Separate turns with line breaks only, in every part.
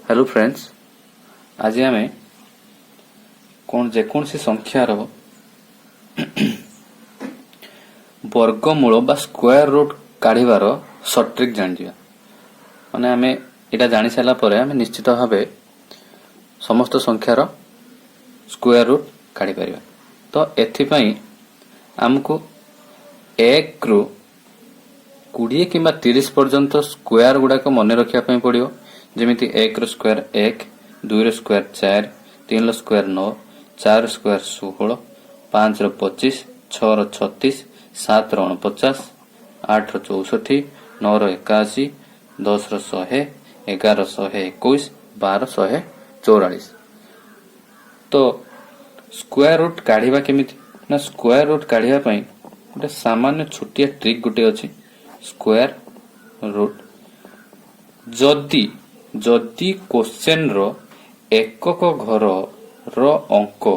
Hello friends, आज आम कौन जेकोसी संख्यार वर्गमूल बा स्क्वायर रूट काढ़ार सर्ट ट्रिक जाणी माने आम यहाँ जानी सारा पर आम निश्चित भाव समस्त संख्यार स्क्वायर रूट काढ़ी पार। तो एथिपाई आमको 1 रु 20 कि 30 पर्यंत स्क्वायर गुड़ाक मन रखापी पड़ो। जमीती 1 रो स्क्वायर 1, 2 रो स्क्वायर 4, 3 रो स्क्वायर 9, 4 रो स्क्वायर 16, 5 रो 25, 6 रो 36, 7 रो 49, 8 रो 64, 9 रो 81, 10 रो 100, 11 रो 121, 12 144। तो स्क्वायर रूट काढ़ा केमिति ना स्क्वायर रूट काढ़ा गोटे सामान्य छोटिया ट्रिक गोटे अच्छी। स्क्वायर रूट जदि जदि क्वेश्चन रो एकक घर रो अंक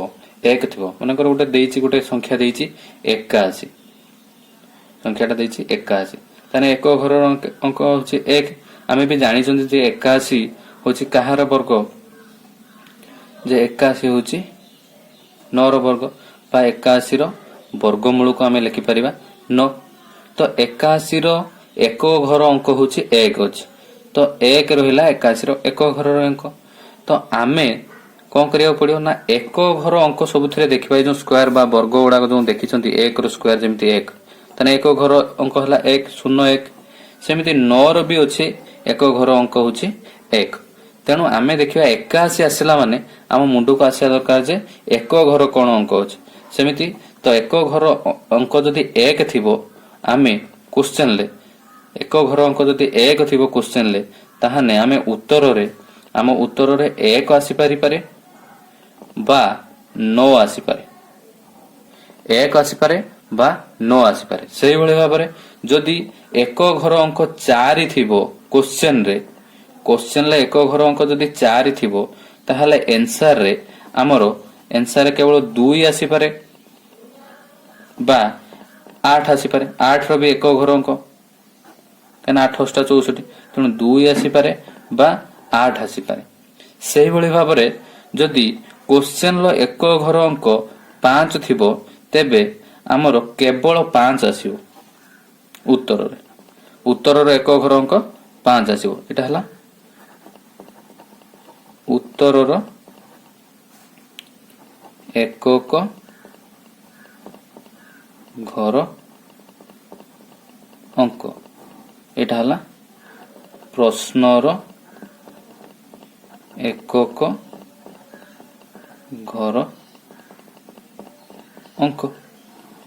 1 थिबो, मानकर गोटे देइछि गोटे संख्या देइछि 81, संख्याटा देइछि 81, ताने एकक घर अंक होछि 1। आमे भी जानि छथि जे 81 होछि कहार वर्ग, जे 81 होछि 9 रो वर्ग बा 81 रो वर्गमूल को आमे लिखि परिबा 9। तो 81 रो एकक घर अंक होछि 1 अछि, तो 1 रहिला 81 रो एकक घर अंक। तो आमे कौन करिया पड़ियो ना एकक घर अंक सबुथिरे देखिबा जो स्क्वायर बा वर्ग गुडा जो देखिछंती 1 रो स्क्वायर जेमती 1, तने एकक घर अंक हला 1 0 1, सेमिति 9 रो भी अछि एकक घर अंक होछि 1। तेणु आमे देखिबा 81 आसिला माने आम मुंडू को आसिया दरकार जे एकक घर कोन अंक अछि सेमिति। तो एकक घर अंक जदि 1 थिबो आमे क्वेश्चन ले एकक घर अंक जदि 1 थिबो क्वेश्चन ले, ताहाने आमे आम उत्तर रे 1 आसी पारि पारे बा 9 आसी पारे, 1 आसी पारे बा 9 आसी पारे। सेही भली भाबरे जदि एकक घर अंक 4 थिबो क्वेश्चन ले एकक घर अंक जदि 4 थिबो, ताहाले आंसर रे हमरो आंसर रे केवल 2 आसी पारे बा 8 आसी पारे। 8 रो भी एकक घर अंक कहना 8 8 64, तेणु 2 आसी पारे बा 8 आसी पारे। सेही भली भाबरे जदि क्वेश्चन लो एकक घर अंक 5 थिबो, तेबे हमरो केवल 5 आसीबो उत्तर रो एकक घर अंक 5 आसीबो। एटा हला उत्तर रो एकक घर अंक, एटा हला प्रश्न रो एकक घर अंक,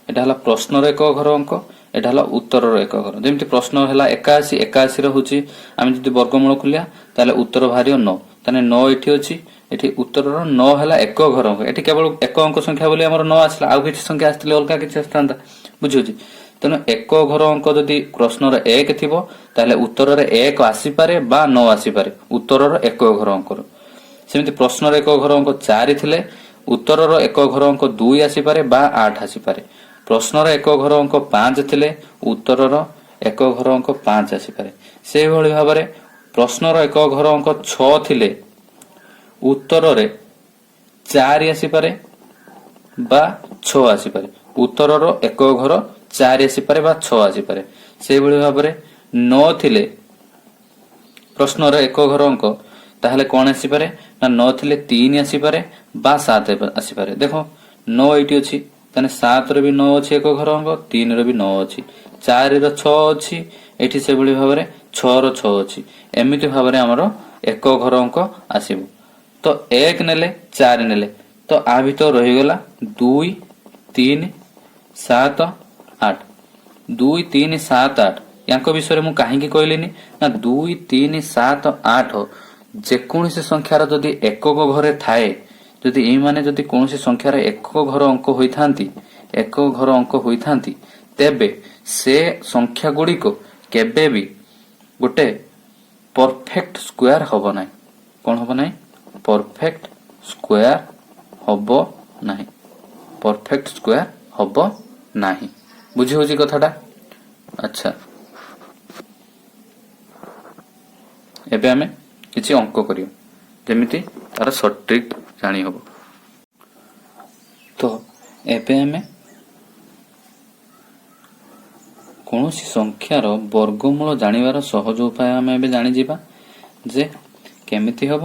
एटा हला प्रश्न रो एकक घर अंक, एटा हला उत्तर रो एकक घर। जेमति प्रश्न हला 81, 81 रो होची आमे जदि वर्गमूल खुलिया ताले उत्तर भारियो 9, ताने 9 एठी अछि, एठी उत्तर रो 9 हला एकक घर अंक। एठी केवल एक अंक संख्या बोली हमर 9 आसला, आउ किछि संख्या आस्तिले अलगा किछि आस्तांता, बुझुची। तेणु एकक घर अंक जदि प्रश्न रो 1 थिबो ताले उत्तर रे 1 आसी पारे बा 9 आसी पारे उत्तर रो एकक घर अंक। सेमिति प्रश्न रो एकक घर अंक 4 थिले उत्तर रो एकक घर अंक 2 आसी पारे बा 8 आसी पारे। प्रश्न रो एकक घर अंक 5 थिले उत्तर रो एकक घर अंक 5 आसी पारे। सेही भली भाबरे प्रश्न रो एकक घर अंक 6 थिले उत्तर रे 4 आसी पारे बा 6 आसी पारे। उत्तर रो एकक घर 4 आसी पारे बा 6 आसी पारे। सेही भली भाबरे 9 थिले प्रश्न रो एकक घर अंक, ताहले कोन आसी पारे ना 9 थिले 3 आसी पारे बा 7 आसी पारे। देखो 9 एटी अछि, ताने 7 रो भी 9 अछि एकक घर अंक, 3 रो भी 9 अछि, 4 रो 6 अछि, एठी से भली भाबरे 6 रो 6 अछि। एमिति भाबरे हमरो एकक घर अंक आसीबो। तो 1 नेले 4 नेले, तो आ भीतर रहि गेला 2 3 7 8, 2 3 7 8। यांको विषय मु काहे की कहलिनी ना 2 3 7 8 जेकोसी संख्यार जदि एकक घरे थाए, जदि एई माने जदि कोनोसी संख्यार एकक घर अंक होइथांती, एकक घर अंक होइथांती, तेबे से संख्या गुडी को केबे भी गोटे परफेक्ट स्क्वायर हबो नाही। कोन हबो नाही? परफेक्ट स्क्वायर हबो नाही, परफेक्ट स्क्वायर हबो नाही। बुझी होची कथाटा? अच्छा, एबे हमें किछि अंक करियो। ଯେମିତି ତାର ସର୍ଟ ଟ୍ରିକ୍ ଜାଣି ହବ। ତ ଏବେ ଆମେ କୌଣସି ସଂଖ୍ୟାର ବର୍ଗମୂଳ ଜାଣିବାର ସହଜ ଉପାୟ ଆମେ ଏବେ ଜାଣିଯିବା ଯେ କେମିତି ହବ।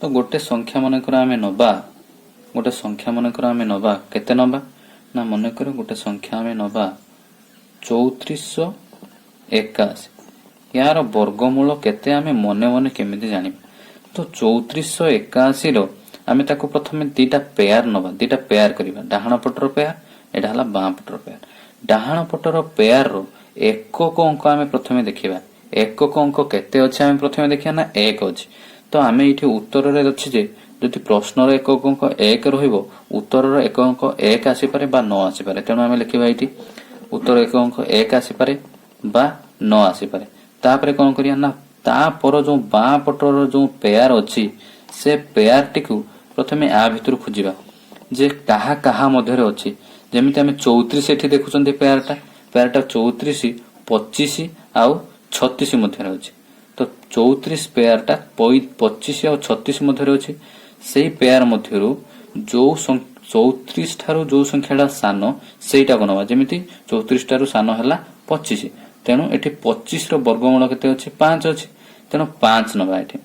ତ ଗୋଟେ ସଂଖ୍ୟା ମନେକର ଆମେ ନବା କେତେ ନବା ନା ମନେକର ଗୋଟେ ସଂଖ୍ୟା ଆମେ ନବା 3481। यार वर्गमूल केते आमे मने मने केमिति जानिबा। तो 3481 रो आमे ताको प्रथमे दीटा पेयर नबा, दीटा पेयर करिबा, डाहाण पटर पेयर एडा हला बां पटर पेयर। डाहाण पटर पेयर रो एकक अंक आमे प्रथमे देखिबा। एकक अंक केते अछि आमे प्रथमे देखिया ना 1 अछि। तो आमे इठी उत्तर रे अछि जे जदि प्रश्न रो एकक अंक 1 रहिबो उत्तर रो एकक अंक 1 आसी पारे बा 9 आसी पारे। तेणु आमे लिखिबा इठी उत्तर एकक अंक 1 आसी पारे बा 9 आसी पारे। तापरे कौन करिया ना तापर जो बां पटर जो पेयर अछि से पेयर टिकु प्रथमे आ भितर खोजिबा जे काहा काहा मध्य रे अछि। जेमिति हमें 34 एठी देखुचंदी पेयरटा 34 25 आउ 36 मध्य रे अछि। तो 34 पेयरटा 25 आउ 36 मध्य रे अछि। सेही पेयर मध्यरु जो 34 ठारू जो संख्याटा सानो सेटा कोनबा। जेमिति 34 ठारू सानो हला 25। तेणु एठी 25 रो वर्गमूल केते अछि 5 अछि। तेणु 5 नबा एठी।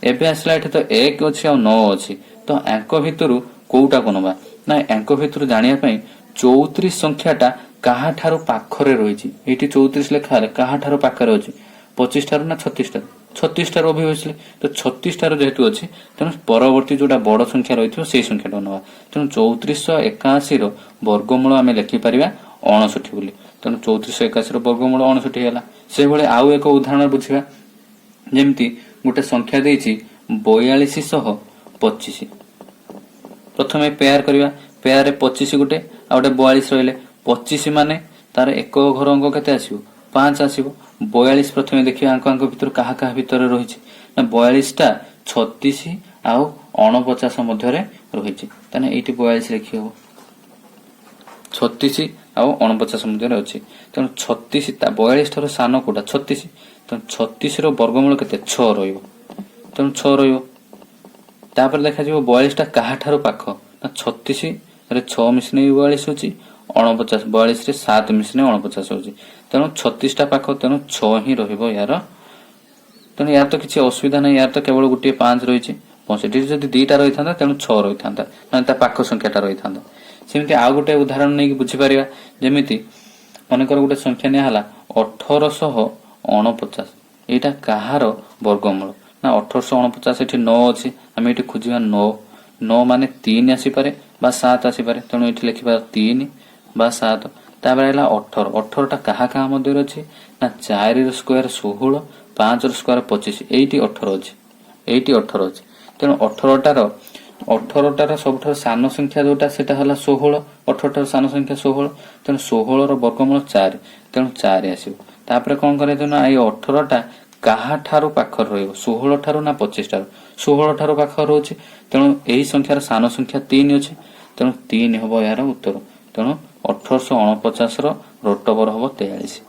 एबे आसला एठी तो 1 अछि आ 9 अछि। तो अंक भितरु कोउटा कोनबा ना अंक भितरु जानिया पई 34 संख्याटा काहा ठारू पाखरे रहिछि। एठी 34 लेखा रे काहा ठारू पाखरे अछि 25 ठारू ना 36 ठारू 36 ठारू अभियसली। तो 36 ठारू जेहेतु अछि तेणु परवर्ती जोटा बड़ संख्या रहिथियो सेही संख्याटा नबा। तेणु 3481 रो वर्गमूल आमे लेखि परिबा 59 बोली। तेणु 3481 रो वर्गमूल 59 हैला। से भले आउ एक उदाहरण बुझिबा। जेमति गोटे संख्या देछि 4225। प्रथमे पेयर करिबा। पेयर रे 25 गोटे आ गोटे 42 रहिले। 25 माने तार एक घर अंक केते आसीबो 5 आसीबो। 42 प्रथमे देखिबा अंक भितर काहा काहा भितर रहिछि ना 42 टा 36 आउ 49 मध्य रे रहिछि। तने एठी 42 लिखि हो 36 आउ 49 मध्य रे अछि। तेणु 36 ता 42 ठारो सानो कोटा 36। तेणु 36 रो वर्गमूल केते 6 रहिबो। तेणु 6 रहिबो। तापर देखा जिवो 42 टा काहा ठारो पाख ना 36 रे 6 मिसने 42 होची 49 42 रे 7 मिसने 49 होची। तेणु 36 टा पाख तेणु 6 ही रहिबो यार। तेणु यार तो किछि असुविधा नै। यार तो केवल गुटे 5 रहिछि। पॉजिटिव जदि दुईटा रहि थांदा तेणु 6 रहि थांदा ना ता पाख संख्याटा रहि थांदा। सेमिति आ गुटे उदाहरण नै बुझि परिबा। जेमिति मनेकर गोटे संख्या निया हला 1849। एटा काहार वर्गमूल ना 1849 एठी 9 अछि। हम एठी खोजिबा 9 9 माने 3 आसी पारे बा 7 आसी पारे। तेणु एठी लिखिबा 3 बा 7। तापर हैला 18 18 टा काहा काहा मध्य रे अछि ना 4 रो स्क्वायर 16 5 रो स्क्वायर 25। एठी 18 अछि। एठी 18 अछि। तेणु 18 टार सबठार सानो संख्या जोटा सेटा हला 16। 18 टार सानो संख्या 16। तेणु 16 रो वर्गमूल 4। तेणु 4 आसीबो। तापर कोन करे देना ए 18 टा काहा ठारू पाखर रहिबो 16 ठारू ना 25 ठारू 16 ठारू पाखर रहउछि। तेणु एही संख्यार सानो संख्या 3 अछि। तेणु 3 हबो यार उत्तर। तेणु 1849 रो रोटबर हबो 43।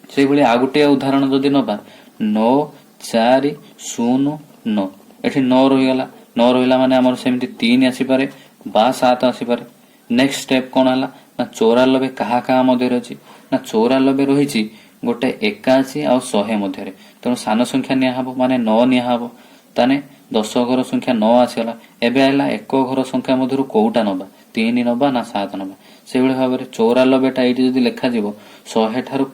सेही भली आ गुटे उदाहरण जदि नबा 9409। एठी 9 रहि गला 9 रहिला माने हमर सेमति 3 आसी पारे बा 7 आसी पारे। नेक्स्ट स्टेप कोन हला ना 94 काहा काहा मध्य रे अछि ना 94 रहिछि गोटे 81 आ 100 मध्य रे। तेणु सानो संख्या निया हबो माने 9 निया हबो। ताने 10 घर संख्या 9 आसीला। एबे आइला एक घर संख्या मध्यरु कोउटा नबा 3 नबा ना 7 नबा। से भली भाबरे 94 टा एठी जदि लेखा जिवो 100 ठारू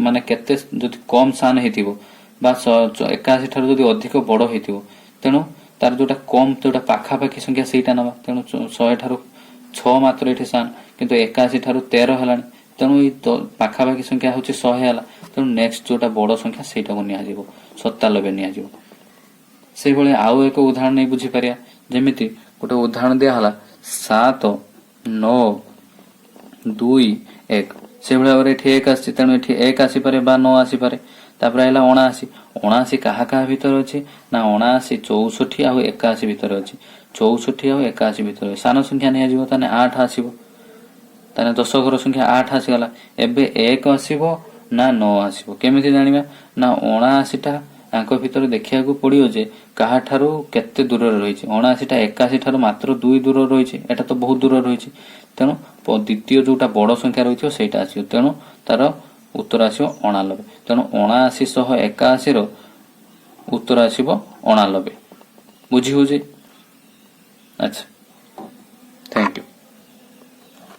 माने केते जदि कम सान हेतिबो बा 81 ठारू जदि अधिक बड़ हेतिबो तेणु तार जोटा कम जोटा पाखा पाखी संख्या सेटा नबा। तेणु 100 ठारू 6 मात्र एठी सान किंतु 81 ठारू 13 हलानी। तेणु ई पाखा पाखी संख्या होची 100 हला। तेणु नेक्स्ट जोटा बड़ संख्या सेटा को निया जिवो 97 निया जिवो। से भली आउ एक उदाहरण नै बुझी परिया। जेमिति गोटे उदाहरण दिया हला 7 9 2 1। से भली भाबरे एठी 1 आसी। तेणु एठी 1 आसी पारे बा 9 आसी पारे। तापर आइला 79 79 काहा काहा भीतर अछि ना 79 64 आ 81 भीतर अछि। 64 आ 81 भीतर सानो संख्या निया जिवो ताने 8 आसीबो। ताने 10 घर संख्या 8 आसी गला। एबे 1 आसीबो ना 9 आसीबो केमिति जानिबा ना 79 टा ଆଙ୍କ ଭିତରେ ଦେଖିବାକୁ ପଡିବ ଯେ କାହାଠାରୁ କେତେ ଦୂରରେ ରହିଛି। 79ଟା 81 ଠାରୁ ମାତ୍ର 2 ଦୂର ରହିଛି, ଏଟା ତ ବହୁତ ଦୂର ରହିଛି। ତେଣୁ ଦ୍ୱିତୀୟ ଯୋଉଟା ବଡ ସଂଖ୍ୟା ରହିଥିବ ସେଇଟା ଆସିବ। ତେଣୁ ତାର ଉତ୍ତର ଆସିବ 89। ତେଣୁ 79 ସହ 81 ର ଉତ୍ତର ଆସିବ 89। ବୁଝି ହଉଛି? ଆଚ୍ଛା, ଥ୍ୟାଙ୍କ ୟୁ।